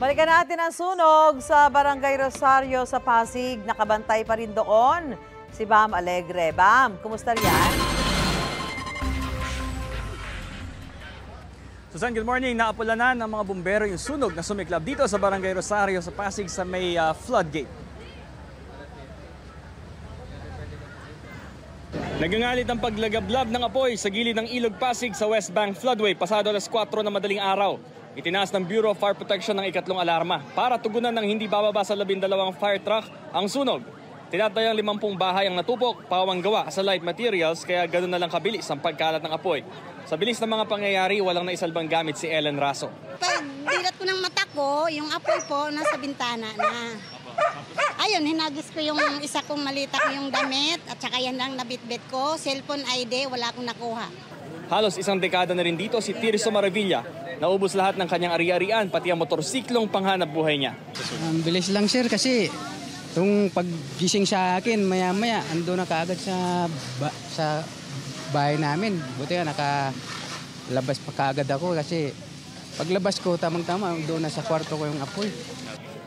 Balikan natin ang sunog sa Barangay Rosario sa Pasig. Nakabantay pa rin doon si Bam Alegre. Bam, kumusta riyan? Susan, good morning. Naapulanan ng mga bumbero yung sunog na sumiklab dito sa Barangay Rosario sa Pasig sa may floodgate. Nagangalit ang paglagablab ng apoy sa gilid ng Ilog Pasig sa West Bank Floodway pasado alas 4 ng madaling araw. Itinaas ng Bureau of Fire Protection ng ikatlong alarma para tugunan ng hindi bababa sa 12 fire truck ang sunog. Tinatayang 50 bahay ang natupok, pawang gawa sa light materials kaya ganoon na lang kabilis ang pagkalat ng apoy. Sa bilis ng mga pangyayari, walang naisalbang gamit si Ellen Raso. Pag dilat ko ng mata ko, yung apoy po nasa bintana na. Ayun, hinagis ko yung isa kong malita ko yung damit at saka yan lang nabitbit ko. Cellphone ID, wala akong nakuha. Halos isang dekada na rin dito si Tirso Maravilla. Naubos lahat ng kanyang ari-arian, pati ang motorsiklong panghanap buhay niya. Ang bilis lang sir kasi itong paggising sa akin maya-maya ando na kaagad sa bahay namin. Buti nga nakalabas pa kaagad ako kasi paglabas ko tamang-tama doon na sa kwarto ko yung apoy.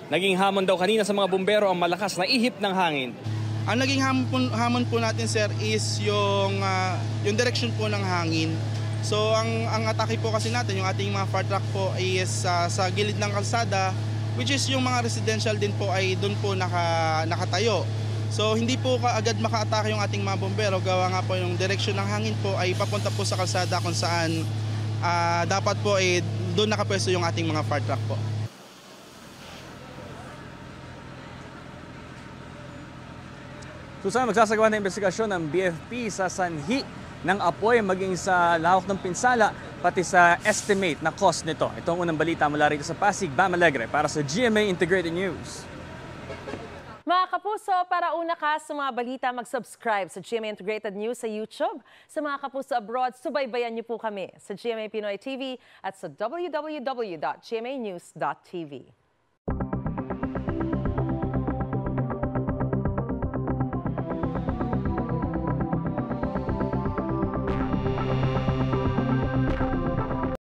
Naging hamon daw kanina sa mga bumbero ang malakas na ihip ng hangin. Ang naging hamon po natin sir is yung direction po ng hangin. So ang atake po kasi natin, yung ating mga fire truck po is sa gilid ng kalsada, which is yung mga residential din po ay doon po nakatayo. So hindi po agad maka-atake yung ating mga bombero, gawa nga po yung direction ng hangin po ay papunta po sa kalsada kung saan dapat po ay doon nakapwesto yung ating mga fire truck po. Susan, magsasagawa ng investigasyon ng BFP sa sanhi ng apoy maging sa lahok ng pinsala pati sa estimate na cost nito. Ito ang unang balita mula rito sa Pasig. Bam Alegre para sa GMA Integrated News. Mga kapuso, para una ka sa mga balita, mag-subscribe sa GMA Integrated News sa YouTube. Sa mga kapuso abroad, subaybayan niyo po kami sa GMA Pinoy TV at sa www.gmanews.tv.